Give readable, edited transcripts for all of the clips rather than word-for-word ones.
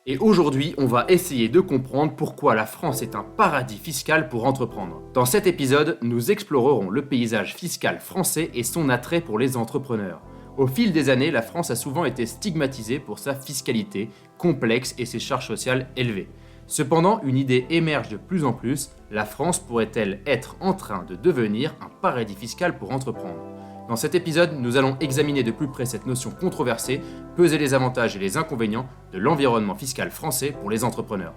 Et aujourd'hui, on va essayer de comprendre pourquoi la France est un paradis fiscal pour entreprendre. Dans cet épisode, nous explorerons le paysage fiscal français et son attrait pour les entrepreneurs. Au fil des années, la France a souvent été stigmatisée pour sa fiscalité complexe et ses charges sociales élevées. Cependant, une idée émerge de plus en plus, la France pourrait-elle être en train de devenir un paradis fiscal pour entreprendre? Dans cet épisode, nous allons examiner de plus près cette notion controversée, peser les avantages et les inconvénients de l'environnement fiscal français pour les entrepreneurs.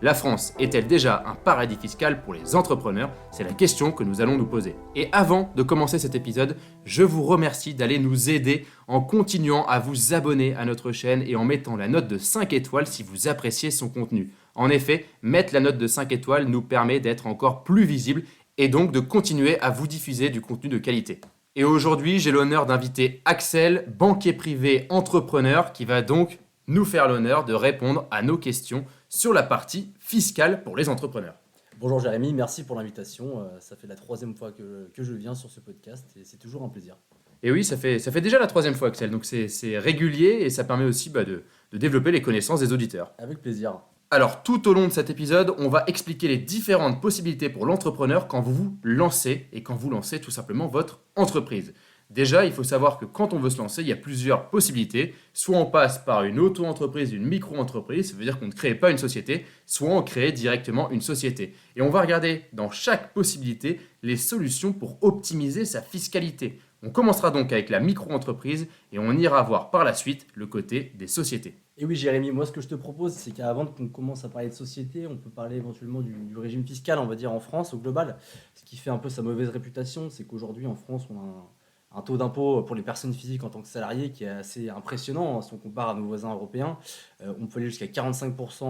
La France est-elle déjà un paradis fiscal pour les entrepreneurs? C'est la question que nous allons nous poser. Et avant de commencer cet épisode, je vous remercie d'aller nous aider en continuant à vous abonner à notre chaîne et en mettant la note de 5 étoiles si vous appréciez son contenu. En effet, mettre la note de 5 étoiles nous permet d'être encore plus visible et donc de continuer à vous diffuser du contenu de qualité. Et aujourd'hui, j'ai l'honneur d'inviter Axel, banquier privé entrepreneur, qui va donc nous faire l'honneur de répondre à nos questions sur la partie fiscale pour les entrepreneurs. Bonjour Jérémy, merci pour l'invitation. Ça fait la troisième fois que je viens sur ce podcast et c'est toujours un plaisir. Et oui, ça fait déjà la troisième fois, Axel, donc c'est régulier et ça permet aussi de développer les connaissances des auditeurs. Avec plaisir. Alors, tout au long de cet épisode, on va expliquer les différentes possibilités pour l'entrepreneur quand vous vous lancez et quand vous lancez tout simplement votre entreprise. Déjà, il faut savoir que quand on veut se lancer, il y a plusieurs possibilités. Soit on passe par une auto-entreprise, une micro-entreprise, ça veut dire qu'on ne crée pas une société, soit on crée directement une société. Et on va regarder dans chaque possibilité les solutions pour optimiser sa fiscalité. On commencera donc avec la micro-entreprise et on ira voir par la suite le côté des sociétés. Et oui Jérémy, moi ce que je te propose, c'est qu'avant qu'on commence à parler de société, on peut parler éventuellement du régime fiscal, on va dire en France au global. Ce qui fait un peu sa mauvaise réputation, c'est qu'aujourd'hui en France, on a un taux d'impôt pour les personnes physiques en tant que salariés qui est assez impressionnant si on compare à nos voisins européens. On peut aller jusqu'à 45%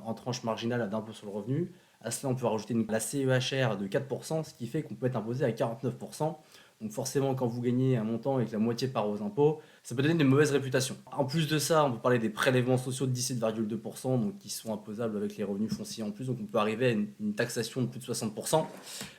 en tranche marginale d'impôt sur le revenu. À cela, on peut rajouter la CEHR de 4%, ce qui fait qu'on peut être imposé à 49%. Donc forcément, quand vous gagnez un montant et que la moitié part aux impôts, ça peut donner une mauvaise réputation. En plus de ça, on peut parler des prélèvements sociaux de 17,2%, donc qui sont imposables avec les revenus fonciers en plus. Donc on peut arriver à une taxation de plus de 60%,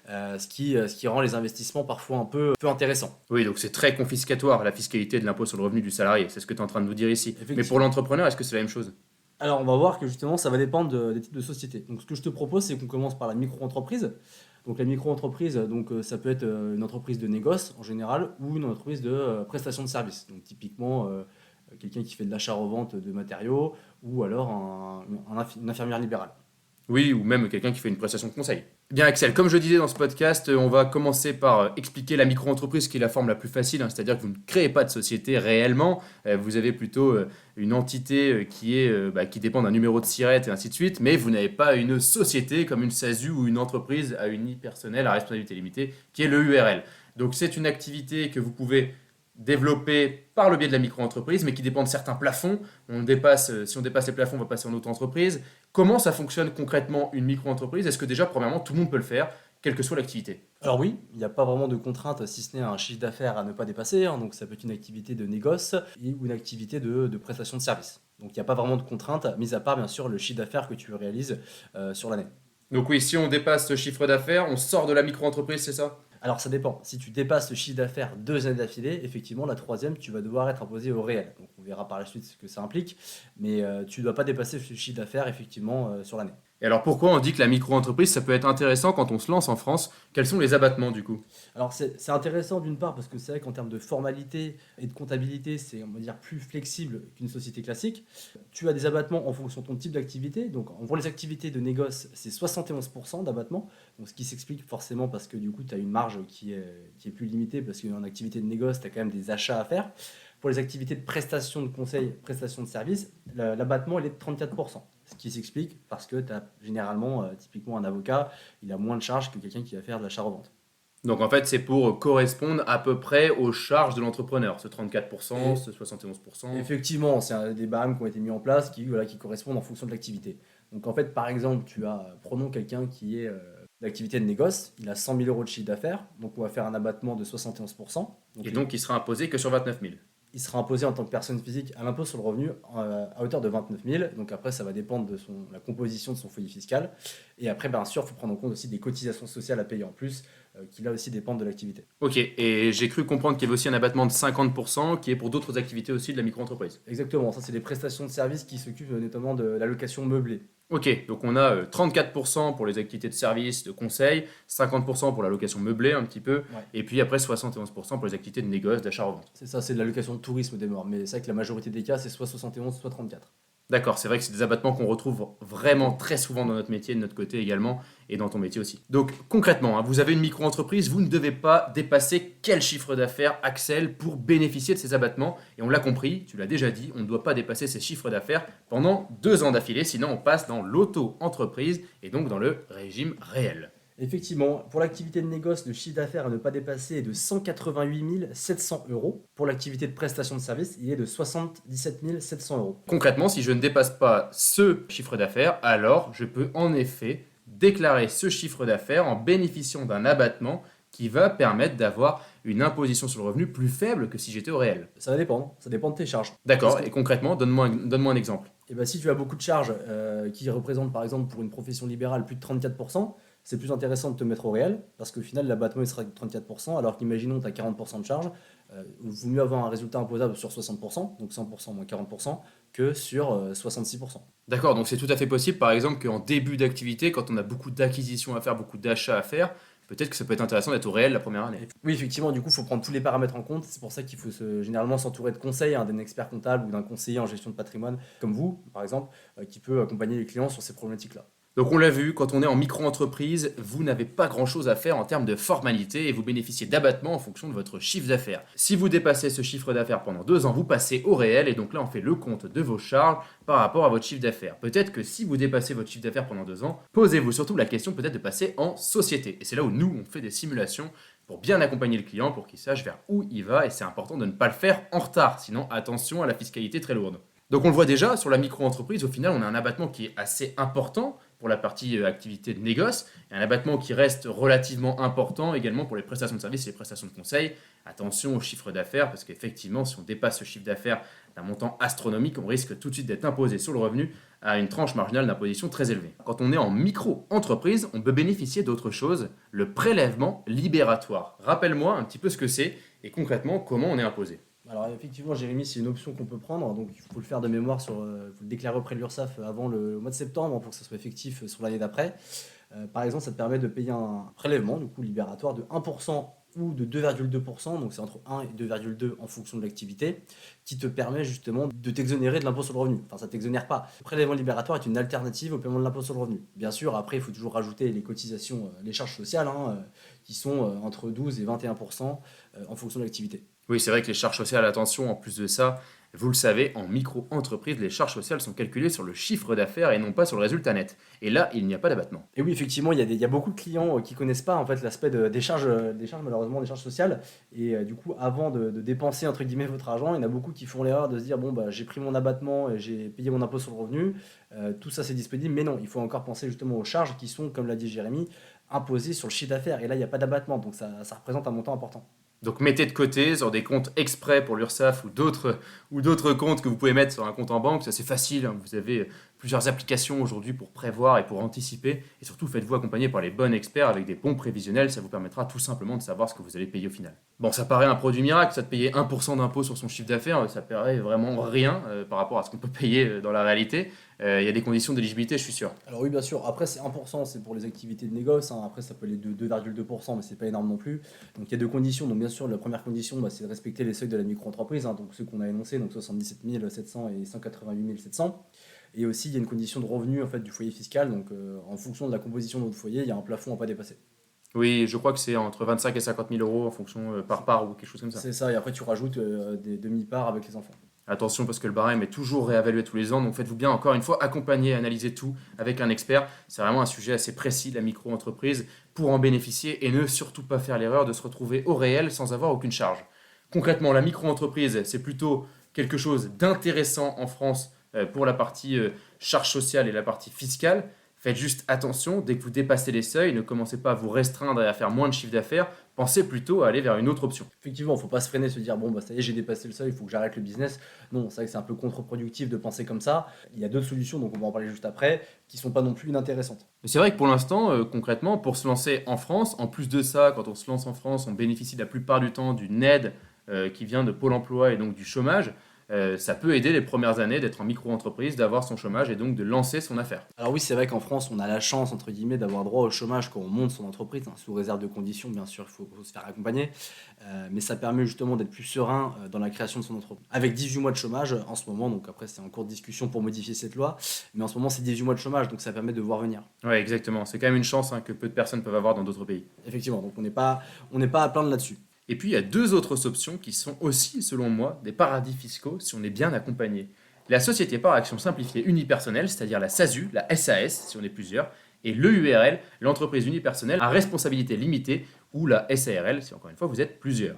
ce qui rend les investissements parfois un peu intéressants. Oui, donc c'est très confiscatoire la fiscalité de l'impôt sur le revenu du salarié, c'est ce que tu es en train de nous dire ici. Mais pour l'entrepreneur, est-ce que c'est la même chose? Alors, on va voir que justement, ça va dépendre des types de sociétés. Donc, ce que je te propose, c'est qu'on commence par la micro-entreprise. Donc, la micro-entreprise, ça peut être une entreprise de négoce en général ou une entreprise de prestation de services. Donc, typiquement, quelqu'un qui fait de l'achat-revente de matériaux ou alors une infirmière libérale. Oui, ou même quelqu'un qui fait une prestation de conseil. Bien Axel, comme je disais dans ce podcast, on va commencer par expliquer la micro-entreprise qui est la forme la plus facile, hein, c'est-à-dire que vous ne créez pas de société réellement, vous avez plutôt une entité qui dépend d'un numéro de SIRET et ainsi de suite, mais vous n'avez pas une société comme une SASU ou une entreprise à unipersonnelle à responsabilité limitée qui est le URL. Donc c'est une activité que vous pouvez développé par le biais de la micro-entreprise, mais qui dépend de certains plafonds. Si on dépasse les plafonds, on va passer en auto-entreprise. Comment ça fonctionne concrètement une micro-entreprise? Est-ce que déjà, premièrement, tout le monde peut le faire, quelle que soit l'activité? Alors oui, il n'y a pas vraiment de contrainte si ce n'est un chiffre d'affaires à ne pas dépasser. Donc ça peut être une activité de négoce ou une activité de prestation de service. Donc il n'y a pas vraiment de contrainte, mis à part bien sûr le chiffre d'affaires que tu réalises sur l'année. Donc oui, si on dépasse ce chiffre d'affaires, on sort de la micro-entreprise, c'est ça? Alors ça dépend. Si tu dépasses le chiffre d'affaires 2 années d'affilée, effectivement, la troisième, tu vas devoir être imposé au réel. Donc on verra par la suite ce que ça implique, mais tu ne dois pas dépasser ce chiffre d'affaires effectivement sur l'année. Et alors pourquoi on dit que la micro-entreprise, ça peut être intéressant quand on se lance en France? Quels sont les abattements du coup? Alors c'est intéressant d'une part parce que c'est vrai qu'en termes de formalité et de comptabilité, c'est on va dire plus flexible qu'une société classique. Tu as des abattements en fonction de ton type d'activité. Donc pour les activités de négoce, c'est 71% d'abattement. Donc ce qui s'explique forcément parce que du coup tu as une marge qui est plus limitée parce qu'en activité de négoce, tu as quand même des achats à faire. Pour les activités de prestation de conseil, prestation de service, l'abattement il est de 34%. Ce qui s'explique parce que tu as généralement, typiquement un avocat, il a moins de charges que quelqu'un qui va faire de l'achat-revente. Donc en fait, c'est pour correspondre à peu près aux charges de l'entrepreneur, ce 34%, Et ce 71%. effectivement, c'est des barèmes qui ont été mis en place qui correspondent en fonction de l'activité. Donc en fait, par exemple, prenons quelqu'un qui est d'activité de négoce, il a 100 000 euros de chiffre d'affaires, donc on va faire un abattement de 71%. Et donc il sera imposé que sur 29 000. il sera imposé en tant que personne physique à l'impôt sur le revenu à hauteur de 29 000. Donc après, ça va dépendre de la composition de son foyer fiscal. Et après, bien sûr, il faut prendre en compte aussi des cotisations sociales à payer en plus, qui là aussi dépendent de l'activité. Ok, et j'ai cru comprendre qu'il y avait aussi un abattement de 50% qui est pour d'autres activités aussi de la micro-entreprise. Exactement, ça c'est les prestations de services qui s'occupent notamment de la location meublée. Ok, donc on a 34% pour les activités de service, de conseil, 50% pour la location meublée un petit peu, Ouais. et puis après 71% pour les activités de négoce, d'achat-revente. C'est ça, c'est de la location de tourisme des morts. Mais c'est vrai que la majorité des cas, c'est soit 71, soit 34. D'accord, c'est vrai que c'est des abattements qu'on retrouve vraiment très souvent dans notre métier, de notre côté également, et dans ton métier aussi. Donc concrètement, hein, vous avez une micro-entreprise, vous ne devez pas dépasser quel chiffre d'affaires, Axel, pour bénéficier de ces abattements. Et on l'a compris, tu l'as déjà dit, on ne doit pas dépasser ces chiffres d'affaires pendant 2 ans d'affilée, sinon on passe dans l'auto-entreprise et donc dans le régime réel. Effectivement, pour l'activité de négoce, le chiffre d'affaires à ne pas dépasser est de 188 700 euros. Pour l'activité de prestation de service, il est de 77 700 euros. Concrètement, si je ne dépasse pas ce chiffre d'affaires, alors je peux en effet déclarer ce chiffre d'affaires en bénéficiant d'un abattement qui va permettre d'avoir une imposition sur le revenu plus faible que si j'étais au réel. Ça va dépendre, ça dépend de tes charges. D'accord, Parce que et concrètement, donne-moi un exemple. eh ben, si tu as beaucoup de charges qui représentent par exemple pour une profession libérale plus de 34%, c'est plus intéressant de te mettre au réel parce qu'au final l'abattement il sera de 34%, alors qu'imaginons tu as 40% de charges, il vaut mieux avoir un résultat imposable sur 60%, donc 100% moins 40%, que sur 66%. D'accord, donc c'est tout à fait possible, par exemple, qu'en début d'activité, quand on a beaucoup d'acquisitions à faire, beaucoup d'achats à faire, peut-être que ça peut être intéressant d'être au réel la première année. Oui, effectivement, du coup, il faut prendre tous les paramètres en compte. C'est pour ça qu'il faut généralement s'entourer de conseils, hein, d'un expert comptable ou d'un conseiller en gestion de patrimoine, comme vous, par exemple, qui peut accompagner les clients sur ces problématiques-là. Donc on l'a vu, quand on est en micro-entreprise, vous n'avez pas grand-chose à faire en termes de formalité et vous bénéficiez d'abattements en fonction de votre chiffre d'affaires. Si vous dépassez ce chiffre d'affaires pendant 2 ans, vous passez au réel et donc là on fait le compte de vos charges par rapport à votre chiffre d'affaires. Peut-être que si vous dépassez votre chiffre d'affaires pendant 2 ans, posez-vous surtout la question peut-être de passer en société. Et c'est là où nous on fait des simulations pour bien accompagner le client, pour qu'il sache vers où il va et c'est important de ne pas le faire en retard, sinon attention à la fiscalité très lourde. Donc on le voit déjà, sur la micro-entreprise, au final, on a un abattement qui est assez important pour la partie activité de négoce, et un abattement qui reste relativement important également pour les prestations de services et les prestations de conseil. Attention au chiffre d'affaires, parce qu'effectivement, si on dépasse ce chiffre d'affaires d'un montant astronomique, on risque tout de suite d'être imposé sur le revenu à une tranche marginale d'imposition très élevée. Quand on est en micro-entreprise, on peut bénéficier d'autre chose, le prélèvement libératoire. Rappelle-moi un petit peu ce que c'est et concrètement comment on est imposé. Alors effectivement, Jérémy, c'est une option qu'on peut prendre. Donc il faut le faire de mémoire, il faut le déclarer auprès de l'URSSAF avant le mois de septembre pour que ça soit effectif sur l'année d'après. Par exemple, ça te permet de payer un prélèvement du coup libératoire de 1% ou de 2,2%, donc c'est entre 1 et 2,2 en fonction de l'activité, qui te permet justement de t'exonérer de l'impôt sur le revenu. Enfin, ça ne t'exonère pas. Le prélèvement libératoire est une alternative au paiement de l'impôt sur le revenu. Bien sûr, après, il faut toujours rajouter les cotisations, les charges sociales, hein, qui sont entre 12 et 21% en fonction de l'activité. Oui, c'est vrai que les charges sociales, attention, en plus de ça, vous le savez, en micro-entreprise, les charges sociales sont calculées sur le chiffre d'affaires et non pas sur le résultat net. Et là, il n'y a pas d'abattement. Et oui, effectivement, il y a beaucoup de clients qui connaissent pas en fait l'aspect des charges, malheureusement, des charges sociales. Et du coup, avant de dépenser entre guillemets votre argent, il y en a beaucoup qui font l'erreur de se dire bon bah j'ai pris mon abattement et j'ai payé mon impôt sur le revenu, tout ça c'est disponible. Mais non, il faut encore penser justement aux charges qui sont, comme l'a dit Jérémy, imposées sur le chiffre d'affaires. Et là, il n'y a pas d'abattement, donc ça représente un montant important. Donc mettez de côté sur des comptes exprès pour l'URSSAF ou d'autres comptes que vous pouvez mettre sur un compte en banque. Ça c'est facile, hein. Vous avez plusieurs applications aujourd'hui pour prévoir et pour anticiper. Et surtout faites-vous accompagner par les bons experts avec des bons prévisionnels. Ça vous permettra tout simplement de savoir ce que vous allez payer au final. Bon, ça paraît un produit miracle, ça de payer 1% d'impôt sur son chiffre d'affaires. Ça paraît vraiment rien par rapport à ce qu'on peut payer dans la réalité. Il y a des conditions d'éligibilité, je suis sûr. Alors oui, bien sûr. Après, c'est 1%, c'est pour les activités de négoce, hein. Après, ça peut aller de 2,2%, mais c'est pas énorme non plus. Donc il y a deux conditions. Donc bien sûr, la première condition, bah, c'est de respecter les seuils de la micro-entreprise, hein, donc ceux qu'on a énoncés, donc 77 700 et 188 700. Et aussi, il y a une condition de revenu en fait, du foyer fiscal. Donc en fonction de la composition de votre foyer, il y a un plafond à pas dépasser. Oui, je crois que c'est entre 25 et 50 000 euros en fonction par part ou quelque chose comme ça. C'est ça. Et après, tu rajoutes des demi-parts avec les enfants. Attention parce que le barème est toujours réévalué tous les ans, donc faites-vous bien encore une fois accompagner, analyser tout avec un expert. C'est vraiment un sujet assez précis, la micro-entreprise, pour en bénéficier et ne surtout pas faire l'erreur de se retrouver au réel sans avoir aucune charge. Concrètement, la micro-entreprise, c'est plutôt quelque chose d'intéressant en France pour la partie charge sociale et la partie fiscale. Faites juste attention, dès que vous dépassez les seuils, ne commencez pas à vous restreindre et à faire moins de chiffre d'affaires pensez plutôt à aller vers une autre option. Effectivement, il ne faut pas se freiner, se dire bon bah ça y est, j'ai dépassé le seuil, il faut que j'arrête le business. Non, c'est vrai que c'est un peu contre-productif de penser comme ça. Il y a d'autres solutions, donc on va en parler juste après, qui sont pas non plus inintéressantes. Mais c'est vrai que pour l'instant, concrètement, pour se lancer en France, en plus de ça, quand on se lance en France, on bénéficie la plupart du temps d'une aide qui vient de Pôle emploi et donc du chômage. Ça peut aider les premières années d'être en micro-entreprise, d'avoir son chômage et donc de lancer son affaire. Alors oui, c'est vrai qu'en France, on a la chance, entre guillemets, d'avoir droit au chômage quand on monte son entreprise, hein, sous réserve de conditions, bien sûr, faut se faire accompagner. Mais ça permet justement d'être plus serein dans la création de son entreprise. Avec 18 mois de chômage en ce moment, donc après c'est en cours de discussion pour modifier cette loi, mais en ce moment c'est 18 mois de chômage, donc ça permet de voir venir. Ouais, exactement. C'est quand même une chance que peu de personnes peuvent avoir dans d'autres pays. Effectivement, donc on n'est pas à plaindre là-dessus. Et puis il y a deux autres options qui sont aussi, selon moi, des paradis fiscaux si on est bien accompagné. La société par action simplifiée unipersonnelle, c'est-à-dire la SASU, la SAS si on est plusieurs, et l'EURL, l'entreprise unipersonnelle à responsabilité limitée, ou la SARL si encore une fois vous êtes plusieurs.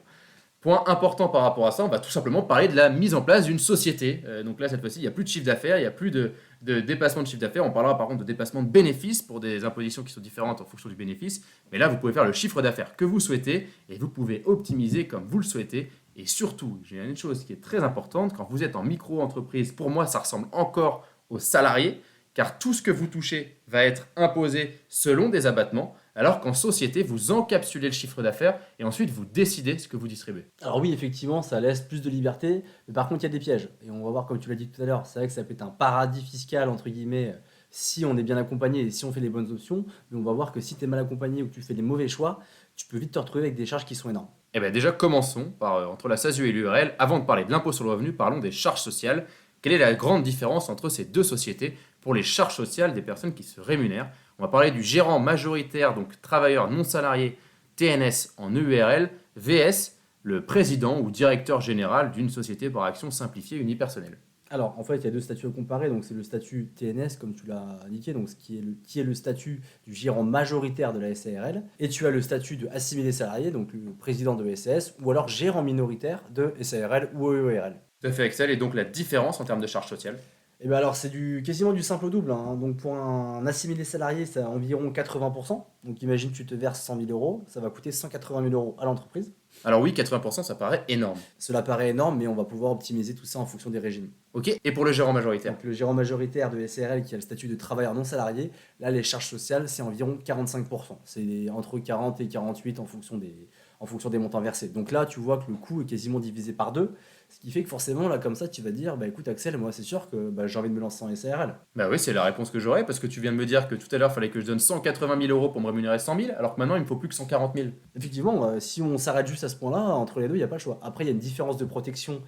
Point important par rapport à ça, on va tout simplement parler de la mise en place d'une société. Donc là, cette fois-ci, il n'y a plus de chiffre d'affaires, il n'y a plus de dépassement de chiffre d'affaires. On parlera par contre de dépassement de bénéfices pour des impositions qui sont différentes en fonction du bénéfice. Mais là, vous pouvez faire le chiffre d'affaires que vous souhaitez et vous pouvez optimiser comme vous le souhaitez. Et surtout, j'ai une chose qui est très importante, quand vous êtes en micro-entreprise, pour moi, ça ressemble encore aux salariés, car tout ce que vous touchez va être imposé selon des abattements, alors qu'en société, vous encapsulez le chiffre d'affaires et ensuite vous décidez ce que vous distribuez. Alors oui, effectivement, ça laisse plus de liberté, mais par contre, il y a des pièges. Et on va voir, comme tu l'as dit tout à l'heure, c'est vrai que ça peut être un paradis fiscal, entre guillemets, si on est bien accompagné et si on fait les bonnes options. Mais on va voir que si tu es mal accompagné ou que tu fais des mauvais choix, tu peux vite te retrouver avec des charges qui sont énormes. Eh bien déjà, commençons par, entre la SASU et l'URL. Avant de parler de l'impôt sur le revenu, parlons des charges sociales. Quelle est la grande différence entre ces deux sociétés pour les charges sociales des personnes qui se rémunèrent? On va parler du gérant majoritaire, donc travailleur non salarié, TNS en EURL, VS, le président ou directeur général d'une société par action simplifiée unipersonnelle. Alors, en fait, il y a deux statuts à comparer. Donc, c'est le statut TNS, comme tu l'as indiqué, donc qui est le statut du gérant majoritaire de la SARL. Et tu as le statut de assimilé salarié, donc le président de SAS, ou alors gérant minoritaire de SARL ou EURL. Tout à fait, Excel, et donc la différence en termes de charges sociales. Et bien alors, c'est quasiment du simple au double, hein. Donc, pour un assimilé salarié, c'est environ 80%. Donc, imagine, tu te verses 100 000 euros, ça va coûter 180 000 euros à l'entreprise. Alors oui, 80%, ça paraît énorme. Cela paraît énorme, mais on va pouvoir optimiser tout ça en fonction des régimes. Ok, et pour le gérant majoritaire? Donc, le gérant majoritaire de SARL qui a le statut de travailleur non salarié, là, les charges sociales, c'est environ 45%. C'est entre 40 et 48 en fonction des montants versés. Donc là, tu vois que le coût est quasiment divisé par deux, ce qui fait que forcément, là, comme ça, tu vas dire, bah écoute, Axel, moi, c'est sûr que j'ai envie de me lancer en SARL. Bah oui, c'est la réponse que j'aurais, parce que tu viens de me dire que tout à l'heure, il fallait que je donne 180 000 euros pour me rémunérer 100 000, alors que maintenant, il me faut plus que 140 000. Effectivement, si on s'arrête juste à ce point-là, entre les deux, il n'y a pas le choix. Après, il y a une différence de protection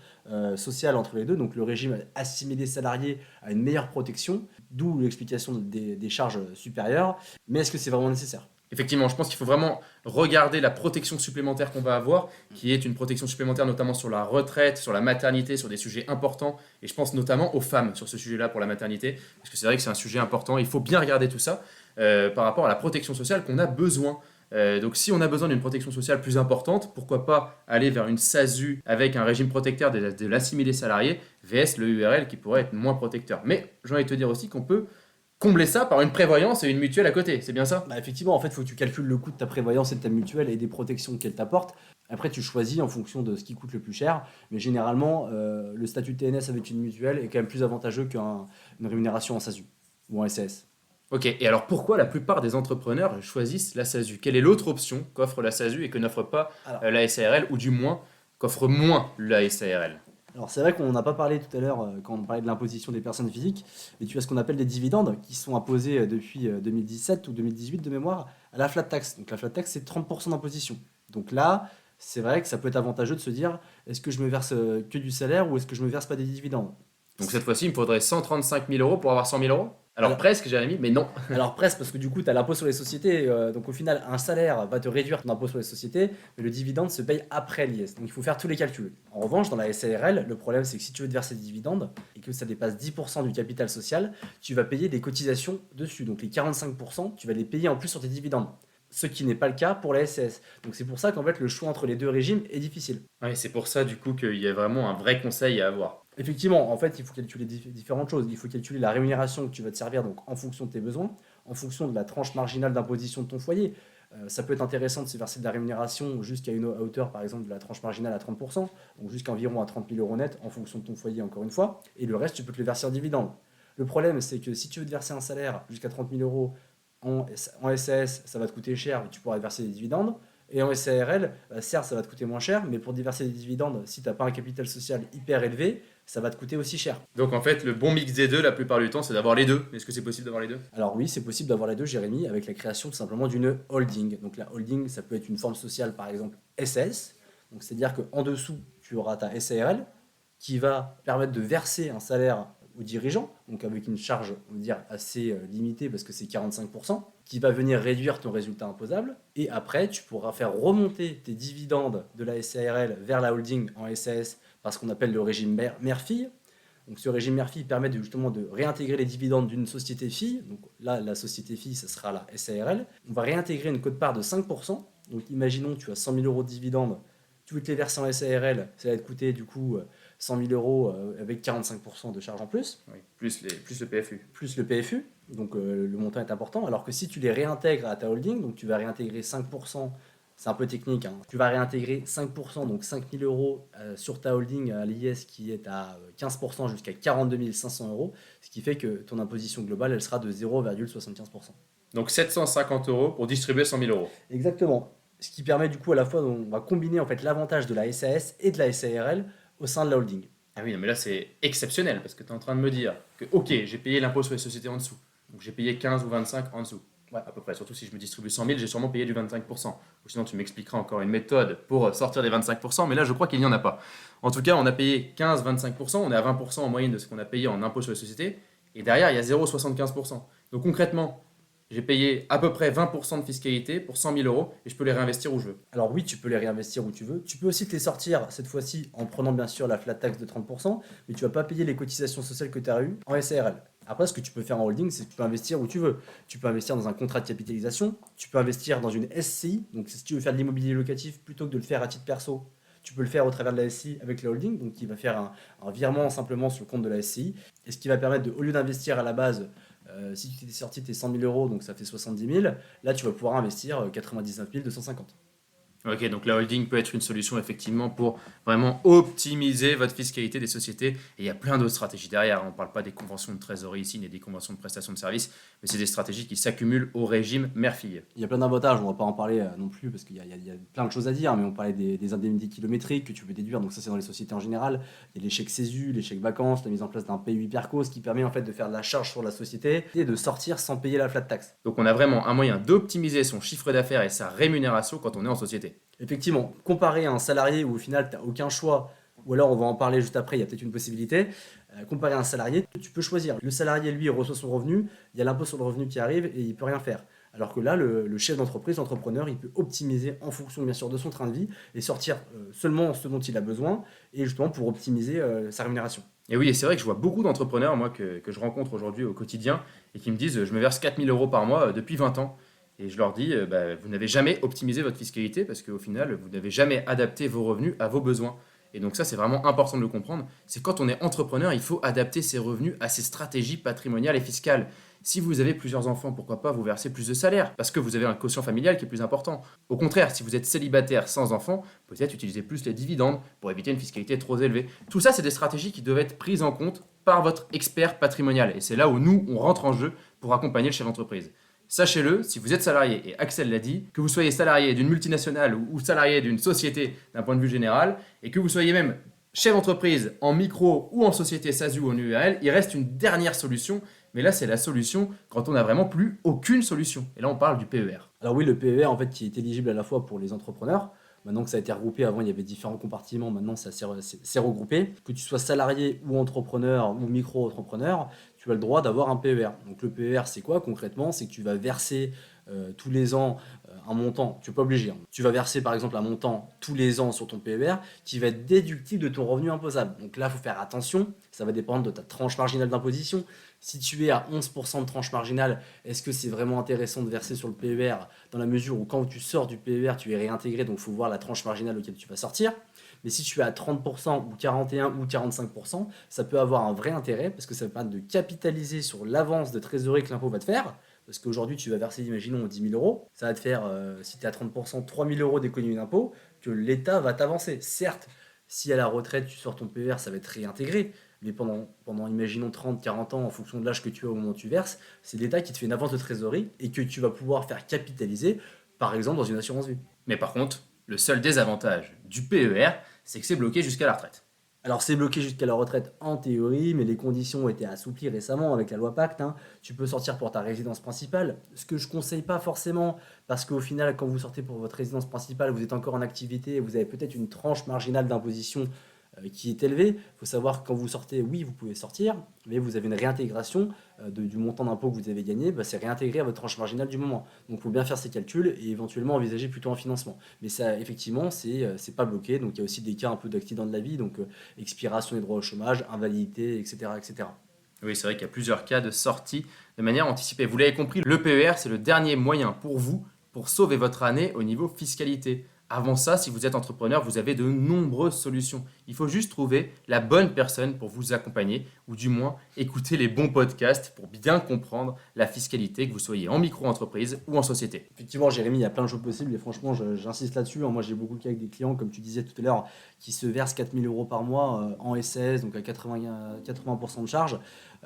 sociale entre les deux. Donc, le régime assimilé salarié a une meilleure protection, d'où l'explication des charges supérieures. Mais est-ce que c'est vraiment nécessaire? Effectivement, je pense qu'il faut vraiment regarder la protection supplémentaire qu'on va avoir, qui est une protection supplémentaire notamment sur la retraite, sur la maternité, sur des sujets importants, et je pense notamment aux femmes sur ce sujet-là pour la maternité, parce que c'est vrai que c'est un sujet important, il faut bien regarder tout ça par rapport à la protection sociale qu'on a besoin. Donc si on a besoin d'une protection sociale plus importante, pourquoi pas aller vers une SASU avec un régime protecteur de l'assimilé salarié, VS le URL qui pourrait être moins protecteur. Mais j'ai envie de te dire aussi qu'on peut combler ça par une prévoyance et une mutuelle à côté, c'est bien ça? Bah, effectivement, en fait, il faut que tu calcules le coût de ta prévoyance et de ta mutuelle et des protections qu'elle t'apporte. Après, tu choisis en fonction de ce qui coûte le plus cher. Mais généralement, le statut TNS avec une mutuelle est quand même plus avantageux qu'une rémunération en SASU ou en SAS. Ok, et alors pourquoi la plupart des entrepreneurs choisissent la SASU? Quelle est l'autre option qu'offre la SASU et que n'offre pas Alors, la SARL, ou du moins qu'offre moins la SARL? Alors c'est vrai qu'on n'a pas parlé tout à l'heure quand on parlait de l'imposition des personnes physiques, mais tu as ce qu'on appelle des dividendes qui sont imposés depuis 2017 ou 2018 de mémoire à la flat tax. Donc la flat tax c'est 30% d'imposition. Donc là, c'est vrai que ça peut être avantageux de se dire est-ce que je me verse que du salaire ou est-ce que je me verse pas des dividendes? Donc cette fois-ci, il me faudrait 135 000 euros pour avoir 100 000 euros? Alors Alors, presque, Jérémy, mais non. alors presque parce que du coup tu as l'impôt sur les sociétés, donc au final un salaire va te réduire ton impôt sur les sociétés, mais le dividende se paye après l'IS. Donc il faut faire tous les calculs. En revanche, dans la SARL, le problème c'est que si tu veux te verser des dividendes et que ça dépasse 10% du capital social, tu vas payer des cotisations dessus. Donc les 45%, tu vas les payer en plus sur tes dividendes. Ce qui n'est pas le cas pour la SAS. Donc c'est pour ça qu'en fait le choix entre les deux régimes est difficile. Ouais, c'est pour ça du coup qu'il y a vraiment un vrai conseil à avoir. Effectivement, en fait, il faut calculer différentes choses. Il faut calculer la rémunération que tu vas te servir donc en fonction de tes besoins, en fonction de la tranche marginale d'imposition de ton foyer. Ça peut être intéressant de se verser de la rémunération jusqu'à une hauteur, par exemple, de la tranche marginale à 30%, donc jusqu'environ à 30 000 euros net en fonction de ton foyer, encore une fois. Et le reste, tu peux te le verser en dividende. Le problème, c'est que si tu veux te verser un salaire jusqu'à 30 000 euros en SAS, ça va te coûter cher, mais tu pourras te verser des dividendes. Et en SARL, certes, ça va te coûter moins cher, mais pour verser des dividendes, si tu n'as pas un capital social hyper élevé, ça va te coûter aussi cher. Donc en fait, le bon mix des deux, la plupart du temps, c'est d'avoir les deux. Est-ce que c'est possible d'avoir les deux? Alors oui, c'est possible d'avoir les deux, Jérémy, avec la création tout simplement d'une holding. Donc la holding, ça peut être une forme sociale, par exemple SAS. Donc c'est-à-dire qu'en dessous, tu auras ta SARL qui va permettre de verser un salaire aux dirigeants, donc avec une charge, on va dire, assez limitée parce que c'est 45%, qui va venir réduire ton résultat imposable. Et après, tu pourras faire remonter tes dividendes de la SARL vers la holding en SAS par ce qu'on appelle le régime mère-fille. Donc ce régime mère-fille permet justement de réintégrer les dividendes d'une société fille. Donc là, la société fille, ce sera la SARL. On va réintégrer une quote-part de 5%. Donc imaginons que tu as 100 000 euros de dividendes, tu veux te les verser en SARL, ça va te coûter du coup 100 000 euros avec 45% de charge en plus. Oui, plus le PFU. Plus le PFU, donc le montant est important. Alors que si tu les réintègres à ta holding, donc tu vas réintégrer 5%, c'est un peu technique, hein. Tu vas réintégrer 5%, donc 5 000 euros sur ta holding à l'IS qui est à 15% jusqu'à 42 500 euros, ce qui fait que ton imposition globale, elle sera de 0,75%. Donc 750 euros pour distribuer 100 000 euros. Exactement. Ce qui permet du coup à la fois, on va combiner en fait l'avantage de la SAS et de la SARL au sein de la holding. Ah oui, non, mais là c'est exceptionnel parce que tu es en train de me dire que, ok, j'ai payé l'impôt sur les sociétés en dessous. Donc j'ai payé 15 ou 25 en dessous. Ouais, à peu près. Surtout si je me distribue 100 000, j'ai sûrement payé du 25%. Ou sinon, tu m'expliqueras encore une méthode pour sortir des 25%, mais là, je crois qu'il n'y en a pas. En tout cas, on a payé 15-25%, on est à 20% en moyenne de ce qu'on a payé en impôt sur les sociétés, et derrière, il y a 0,75%. Donc concrètement, j'ai payé à peu près 20% de fiscalité pour 100 000 euros, et je peux les réinvestir où je veux. Alors oui, tu peux les réinvestir où tu veux. Tu peux aussi te les sortir, cette fois-ci, en prenant bien sûr la flat tax de 30%, mais tu vas pas payer les cotisations sociales que tu as eues en SARL. Après, ce que tu peux faire en holding, c'est que tu peux investir où tu veux. Tu peux investir dans un contrat de capitalisation, tu peux investir dans une SCI. Donc, si tu veux faire de l'immobilier locatif plutôt que de le faire à titre perso, tu peux le faire au travers de la SCI avec la holding, donc qui va faire un virement simplement sur le compte de la SCI. Et ce qui va permettre de, au lieu d'investir à la base, si tu t'es sorti tes 100 000 euros, donc ça fait 70 000, là tu vas pouvoir investir 99 250. Ok, donc la holding peut être une solution effectivement pour vraiment optimiser votre fiscalité des sociétés. Et il y a plein d'autres stratégies derrière. On ne parle pas des conventions de trésorerie ici, ni des conventions de prestation de services, mais c'est des stratégies qui s'accumulent au régime mère-fille. Il y a plein d'avantages, on ne va pas en parler non plus parce qu'il y a plein de choses à dire, mais on parlait des indemnités kilométriques que tu peux déduire, donc ça c'est dans les sociétés en général. Il y a les chèques CESU, les chèques vacances, la mise en place d'un PUI PERCO, ce qui permet en fait de faire de la charge sur la société et de sortir sans payer la flat tax. Donc on a vraiment un moyen d'optimiser son chiffre d'affaires et sa rémunération quand on est en société. Effectivement, comparé à un salarié où au final tu n'as aucun choix, ou alors on va en parler juste après, il y a peut-être une possibilité, comparé à un salarié, tu peux choisir. Le salarié, lui, il reçoit son revenu, il y a l'impôt sur le revenu qui arrive et il peut rien faire. Alors que là, le chef d'entreprise, l'entrepreneur, il peut optimiser en fonction bien sûr de son train de vie et sortir seulement ce dont il a besoin et justement pour optimiser sa rémunération. Et oui, et c'est vrai que je vois beaucoup d'entrepreneurs, moi, que je rencontre aujourd'hui au quotidien et qui me disent je me verse 4 000 euros par mois depuis 20 ans. Et je leur dis, vous n'avez jamais optimisé votre fiscalité parce qu'au final, vous n'avez jamais adapté vos revenus à vos besoins. Et donc ça, c'est vraiment important de le comprendre. C'est quand on est entrepreneur, il faut adapter ses revenus à ses stratégies patrimoniales et fiscales. Si vous avez plusieurs enfants, pourquoi pas vous verser plus de salaire parce que vous avez un quotient familial qui est plus important. Au contraire, si vous êtes célibataire sans enfants, peut-être utiliser plus les dividendes pour éviter une fiscalité trop élevée. Tout ça, c'est des stratégies qui doivent être prises en compte par votre expert patrimonial. Et c'est là où nous, on rentre en jeu pour accompagner le chef d'entreprise. Sachez-le, si vous êtes salarié, et Axel l'a dit, que vous soyez salarié d'une multinationale ou salarié d'une société d'un point de vue général, et que vous soyez même chef d'entreprise en micro ou en société SASU ou en URL, il reste une dernière solution, mais là c'est la solution quand on n'a vraiment plus aucune solution. Et là on parle du PER. Alors oui, le PER en fait qui est éligible à la fois pour les entrepreneurs. Maintenant que ça a été regroupé, avant il y avait différents compartiments, maintenant ça s'est regroupé. Que tu sois salarié ou entrepreneur ou micro-entrepreneur, tu as le droit d'avoir un PER. Donc le PER c'est quoi concrètement? C'est que tu vas verser tous les ans un montant, tu n'es pas obligé, hein. Tu vas verser par exemple un montant tous les ans sur ton PER qui va être déductible de ton revenu imposable. Donc là il faut faire attention, ça va dépendre de ta tranche marginale d'imposition. Si tu es à 11% de tranche marginale, est-ce que c'est vraiment intéressant de verser sur le PER dans la mesure où quand tu sors du PER, tu es réintégré, donc il faut voir la tranche marginale auquel tu vas sortir. Mais si tu es à 30% ou 41% ou 45%, ça peut avoir un vrai intérêt parce que ça va permettre de capitaliser sur l'avance de trésorerie que l'impôt va te faire Parce qu'aujourd'hui, tu vas verser, imaginons, 10 000 euros. Ça va te faire, si tu es à 30%, 3 000 euros d'économie d'impôt que l'État va t'avancer. Certes, si à la retraite, tu sors ton PER, ça va être réintégré. Mais pendant imaginons, 30, 40 ans, en fonction de l'âge que tu as au moment où tu verses, c'est l'État qui te fait une avance de trésorerie et que tu vas pouvoir faire capitaliser, par exemple, dans une assurance vie. Mais par contre, le seul désavantage du PER, c'est que c'est bloqué jusqu'à la retraite. Alors c'est bloqué jusqu'à la retraite en théorie, mais les conditions ont été assouplies récemment avec la loi Pacte, hein. Tu peux sortir pour ta résidence principale, ce que je conseille pas forcément, parce qu'au final, quand vous sortez pour votre résidence principale, vous êtes encore en activité, vous avez peut-être une tranche marginale d'imposition qui est élevée. Il faut savoir que quand vous sortez, oui, vous pouvez sortir, mais vous avez une réintégration du montant d'impôt que vous avez gagné, c'est réintégré à votre tranche marginale du moment. Donc il faut bien faire ces calculs et éventuellement envisager plutôt un financement. Mais ça, effectivement, c'est pas bloqué. Donc il y a aussi des cas un peu d'accident de la vie, donc expiration des droits au chômage, invalidité, etc. etc. Oui, c'est vrai qu'il y a plusieurs cas de sortie de manière anticipée. Vous l'avez compris, le PER, c'est le dernier moyen pour vous pour sauver votre année au niveau fiscalité. Avant ça, si vous êtes entrepreneur, vous avez de nombreuses solutions. Il faut juste trouver la bonne personne pour vous accompagner ou du moins écouter les bons podcasts pour bien comprendre la fiscalité, que vous soyez en micro-entreprise ou en société. Effectivement, Jérémy, il y a plein de choses possibles et franchement, j'insiste là-dessus, hein. Moi, j'ai beaucoup de cas avec des clients, comme tu disais tout à l'heure, qui se versent 4 000 euros par mois en SAS, donc à 80% de charges,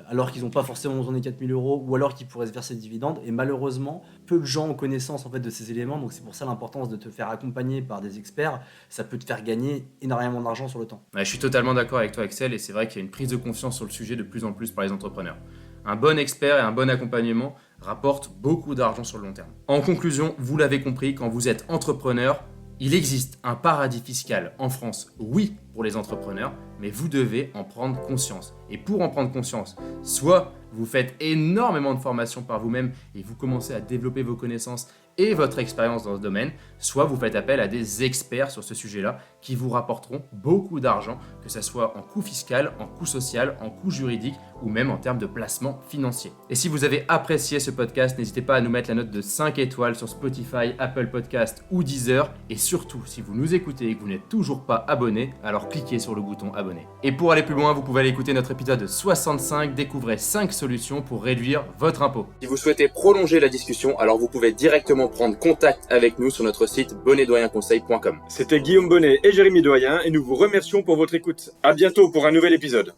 alors qu'ils n'ont pas forcément besoin des 4 000 euros ou alors qu'ils pourraient se verser des dividendes. Et malheureusement, peu de gens ont connaissance en fait, de ces éléments, donc c'est pour ça l'importance de te faire accompagner par des experts. Ça peut te faire gagner énormément d'argent sur le temps. Ouais, je suis totalement d'accord avec toi, Axel, et c'est vrai qu'il y a une prise de confiance sur le sujet de plus en plus par les entrepreneurs. Un bon expert et un bon accompagnement rapportent beaucoup d'argent sur le long terme. En conclusion, vous l'avez compris, quand vous êtes entrepreneur, il existe un paradis fiscal en France, oui, pour les entrepreneurs, mais vous devez en prendre conscience. Et pour en prendre conscience, soit vous faites énormément de formations par vous-même et vous commencez à développer vos connaissances et votre expérience dans ce domaine, soit vous faites appel à des experts sur ce sujet-là qui vous rapporteront beaucoup d'argent, que ce soit en coût fiscal, en coût social, en coût juridique ou même en termes de placement financier. Et si vous avez apprécié ce podcast, n'hésitez pas à nous mettre la note de 5 étoiles sur Spotify, Apple Podcast ou Deezer. Et surtout, si vous nous écoutez et que vous n'êtes toujours pas abonné, alors cliquez sur le bouton abonné. Et pour aller plus loin, vous pouvez aller écouter notre épisode 65, découvrez 5 solutions pour réduire votre impôt. Si vous souhaitez prolonger la discussion, alors vous pouvez directement prendre contact avec nous sur notre site bonnetdoyenconseil.com. C'était Guillaume Bonnet et Jérémy Doyen et nous vous remercions pour votre écoute. À bientôt pour un nouvel épisode.